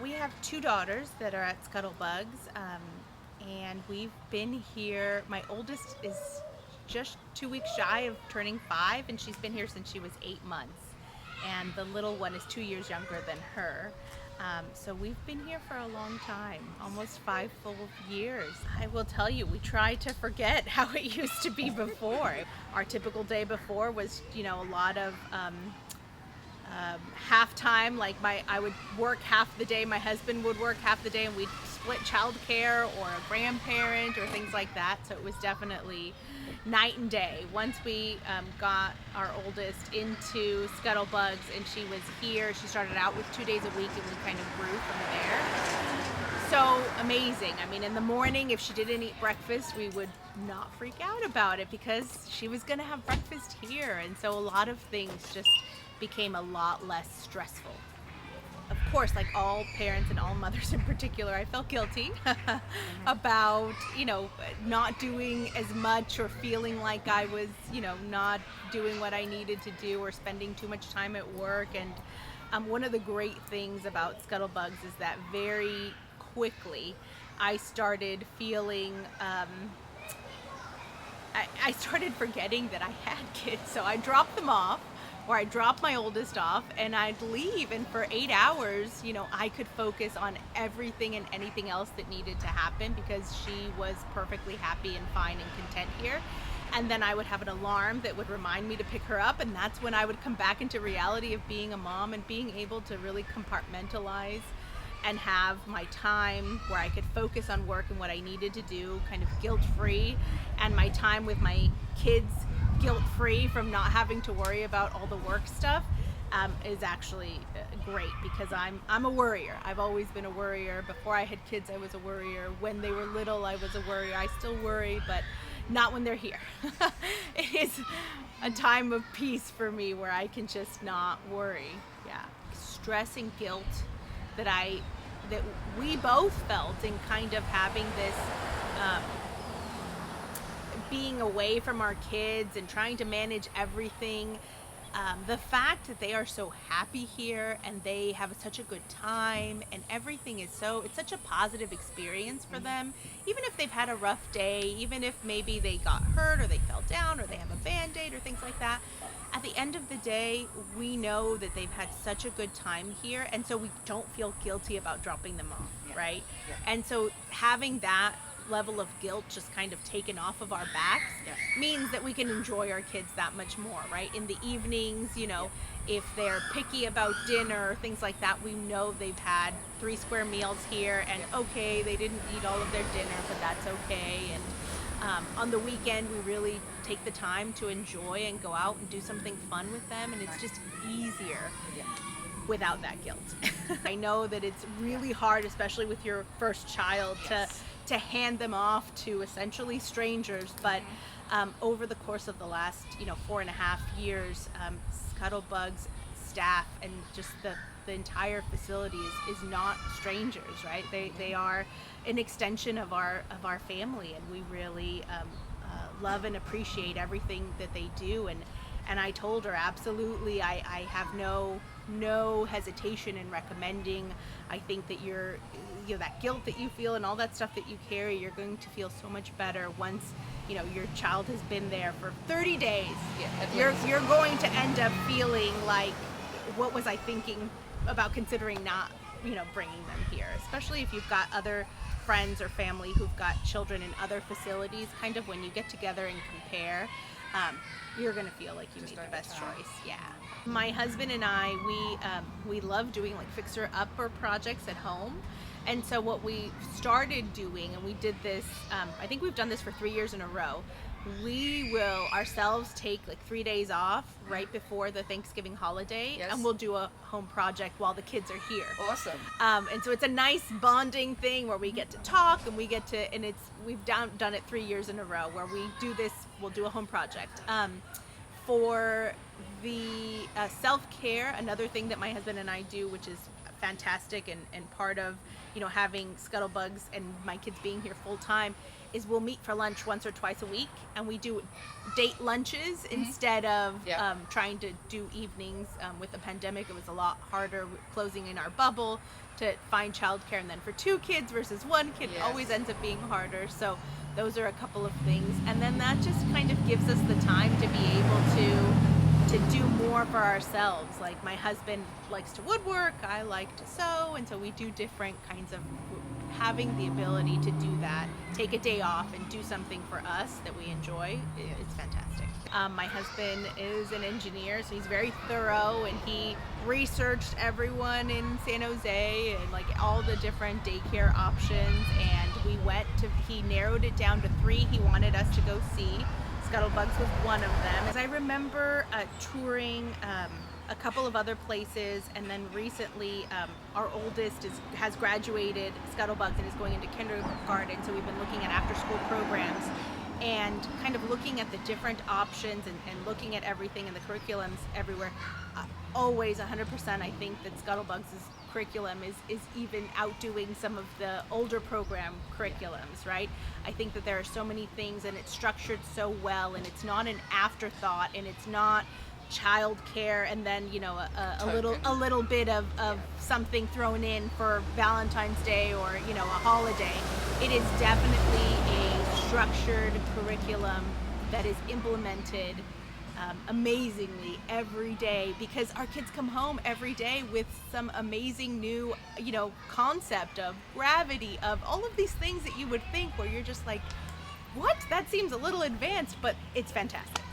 We have two daughters that are at ScuttleBugs, and we've been here. My oldest is just 2 weeks shy of turning 5, and she's been here since she was 8 months. And the little one is 2 years younger than her. So we've been here for a long time, almost 5 full years. I will tell you, we try to forget how it used to be before. Our typical day before was, a lot of half time. Like I would work half the day, my husband would work half the day, and we'd split childcare or a grandparent or things like that. So it was definitely night and day. Once we got our oldest into ScuttleBugs and she was here, she started out with 2 days a week and we kind of grew from there. So amazing. I mean, in the morning, if she didn't eat breakfast, we would not freak out about it because she was going to have breakfast here. And so a lot of things just became a lot less stressful. Of course, like all parents and all mothers in particular, I felt guilty about, not doing as much or feeling like I was, not doing what I needed to do or spending too much time at work. And one of the great things about ScuttleBugs is that very quickly I started feeling, I started forgetting that I had kids. So I dropped them off, or I'd drop my oldest off and I'd leave, and for 8 hours, I could focus on everything and anything else that needed to happen because she was perfectly happy and fine and content here. And then I would have an alarm that would remind me to pick her up, and that's when I would come back into reality of being a mom and being able to really compartmentalize and have my time where I could focus on work and what I needed to do, kind of guilt-free, and my time with my kids guilt-free from not having to worry about all the work stuff, is actually great because I'm a worrier. I've always been a worrier. Before I had kids, I was a worrier. When they were little, I was a worrier. I still worry, but not when they're here. It is a time of peace for me where I can just not worry. Yeah. Stress and guilt that we both felt in kind of having this being away from our kids and trying to manage everything. The fact that they are so happy here and they have such a good time and everything is it's such a positive experience for them. Even if they've had a rough day, even if maybe they got hurt or they fell down or they have a band-aid or things like that, at the end of the day, we know that they've had such a good time here, and so we don't feel guilty about dropping them off, right? Yeah. And so having that level of guilt just kind of taken off of our backs means that we can enjoy our kids that much more, right? In the evenings, if they're picky about dinner or things like that, we know they've had 3 square meals here, and okay, they didn't eat all of their dinner, but that's okay. And on the weekend, we really take the time to enjoy and go out and do something fun with them, and it's just easier without that guilt. I know that it's really hard, especially with your first child, to hand them off to essentially strangers, but over the course of the last 4.5 years, ScuttleBugs staff and just the entire facility is not strangers, right? They are an extension of our family, and we really love and appreciate everything that they do. And I told her, absolutely, I have no hesitation in recommending. I think that that guilt that you feel and all that stuff that you carry, you're going to feel so much better once your child has been there for 30 days. You're going to end up feeling like, what was I thinking about considering not bringing them here, especially if you've got other friends or family who've got children in other facilities. Kind of when you get together and compare, you're gonna feel like you made the best choice. Yeah. My husband and I, we love doing like fixer-upper projects at home. And so what we started doing, and we did this, I think we've done this for 3 years in a row, we will ourselves take like 3 days off right before the Thanksgiving holiday, and we'll do a home project while the kids are here. Awesome. And so it's a nice bonding thing where we get to talk and we've done it 3 years in a row where we do this, we'll do a home project. For the self-care, another thing that my husband and I do, which is fantastic and part of having ScuttleBugs and my kids being here full time, is we'll meet for lunch once or twice a week, and we do date lunches instead of trying to do evenings. With the pandemic, it was a lot harder closing in our bubble to find childcare, and then for 2 kids versus 1 kid, it always ends up being harder. So those are a couple of things, and then that just kind of gives us the time to be able to do more for ourselves. Like my husband likes to woodwork, I like to sew, and so we do different kinds of having the ability to do that, take a day off and do something for us that we enjoy. It's fantastic. My husband is an engineer, so he's very thorough, and he researched everyone in San Jose and like all the different daycare options, and he narrowed it down to 3 he wanted us to go see. ScuttleBugs was one of them. As I remember touring a couple of other places, and then recently our oldest has graduated ScuttleBugs and is going into kindergarten, so we've been looking at after-school programs and kind of looking at the different options and looking at everything and the curriculums everywhere. Always 100% I think that ScuttleBugs' curriculum is even outdoing some of the older program curriculums, right? I think that there are so many things, and it's structured so well, and it's not an afterthought, and it's not childcare and then a little bit of something thrown in for Valentine's Day or a holiday. It is definitely a structured curriculum that is implemented amazingly every day, because our kids come home every day with some amazing new concept of gravity, of all of these things that you would think where you're just like, what? That seems a little advanced, but it's fantastic.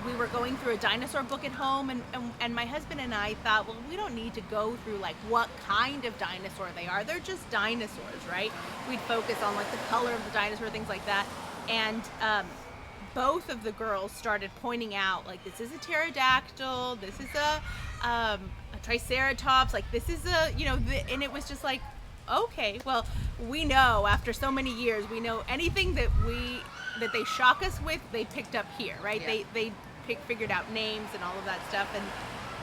We were going through a dinosaur book at home, and my husband and I thought, well, we don't need to go through like what kind of dinosaur they are. They're just dinosaurs, right? We'd focus on like the color of the dinosaur, things like that. And both of the girls started pointing out, like, this is a pterodactyl, this is a triceratops, like this is and it was just like, okay, well, we know after so many years, we know anything that they shock us with, they picked up here, right? Yeah. They figured out names and all of that stuff. And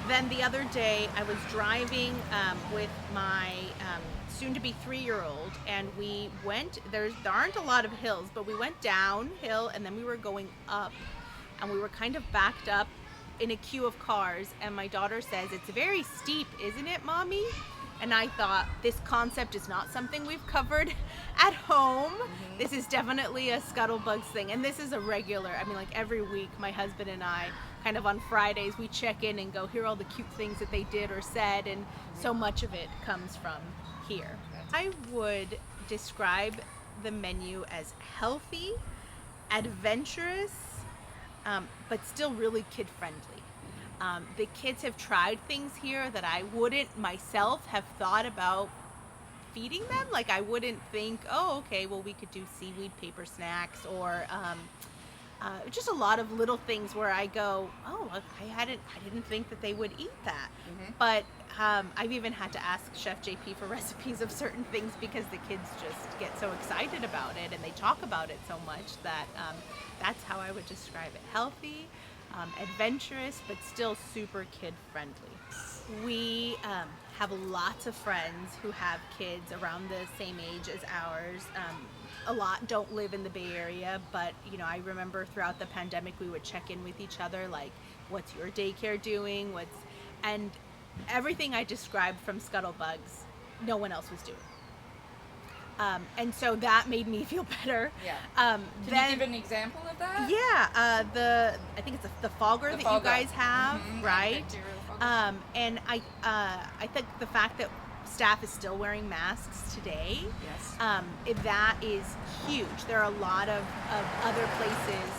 then the other day I was driving with my soon-to-be 3-year-old, and we went, there aren't a lot of hills, but we went downhill, and then we were going up, and we were kind of backed up in a queue of cars, and my daughter says, "It's very steep, isn't it, Mommy?" And I thought, this concept is not something we've covered at home. Mm-hmm. This is definitely a ScuttleBugs thing. And this is a regular, like every week, my husband and I, kind of on Fridays, we check in and go, here are all the cute things that they did or said. And so much of it comes from here. I would describe the menu as healthy, adventurous, but still really kid-friendly. The kids have tried things here that I wouldn't myself have thought about feeding them. Like I wouldn't think, oh, okay, well, we could do seaweed paper snacks, or just a lot of little things where I go, oh, I didn't think that they would eat that. Mm-hmm. But I've even had to ask Chef JP for recipes of certain things because the kids just get so excited about it and they talk about it so much that that's how I would describe it. Healthy, adventurous, but still super kid-friendly. We have lots of friends who have kids around the same age as ours. A lot don't live in the Bay Area, but I remember throughout the pandemic we would check in with each other, like, what's your daycare doing? And everything I described from ScuttleBugs, no one else was doing. And so that made me feel better. Yeah. Can you give an example of that? Yeah. I think it's the fogger that you guys have, right? And I think the fact that staff is still wearing masks today, yes, that is huge. There are a lot of other places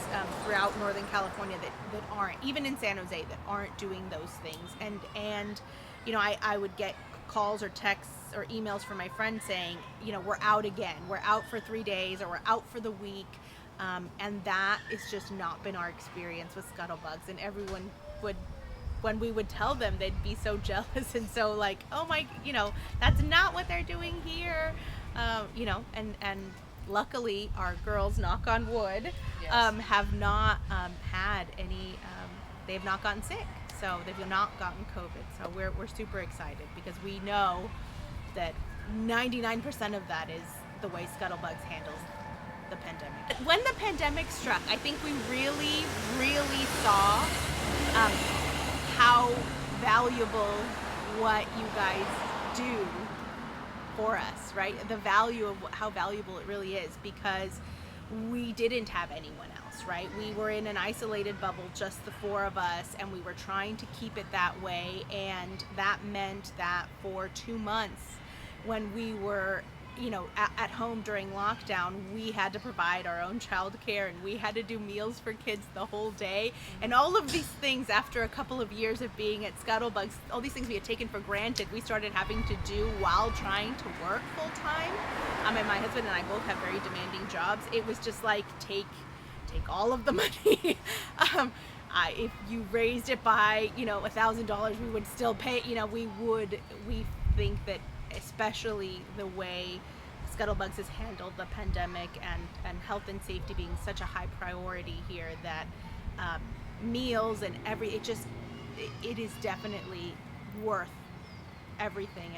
throughout Northern California that aren't, even in San Jose, that aren't doing those things. And I would get calls or texts or emails from my friends saying, we're out again. We're out for 3 days, or we're out for the week. And that has just not been our experience with ScuttleBugs. And everyone would, when we would tell them, they'd be so jealous and so like, oh my, that's not what they're doing here. And luckily our girls, knock on wood, yes, have not had any, they have not gotten sick. So they've not gotten COVID. So we're super excited because we know that 99% of that is the way ScuttleBugs handles the pandemic. When the pandemic struck, I think we really, really saw how valuable what you guys do for us, right? The value of how valuable it really is, because we didn't have anyone else, right? We were in an isolated bubble, just the four of us, and we were trying to keep it that way. And that meant that for 2 months, when we were, at home during lockdown, we had to provide our own childcare, and we had to do meals for kids the whole day. And all of these things, after a couple of years of being at ScuttleBugs, all these things we had taken for granted, we started having to do while trying to work full time. And my husband and I both have very demanding jobs. It was just like, take all of the money. If you raised it by, $1,000, we would still pay. We think that, especially the way ScuttleBugs has handled the pandemic and health and safety being such a high priority here, that meals and it is definitely worth everything,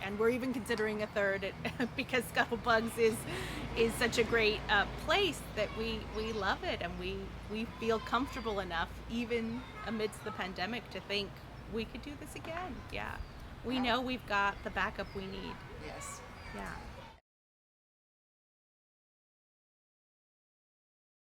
and we're even considering a third because ScuttleBugs is such a great place that we love it, and we feel comfortable enough, even amidst the pandemic, to think we could do this again. Yeah. We know we've got the backup we need. Yes. Yeah.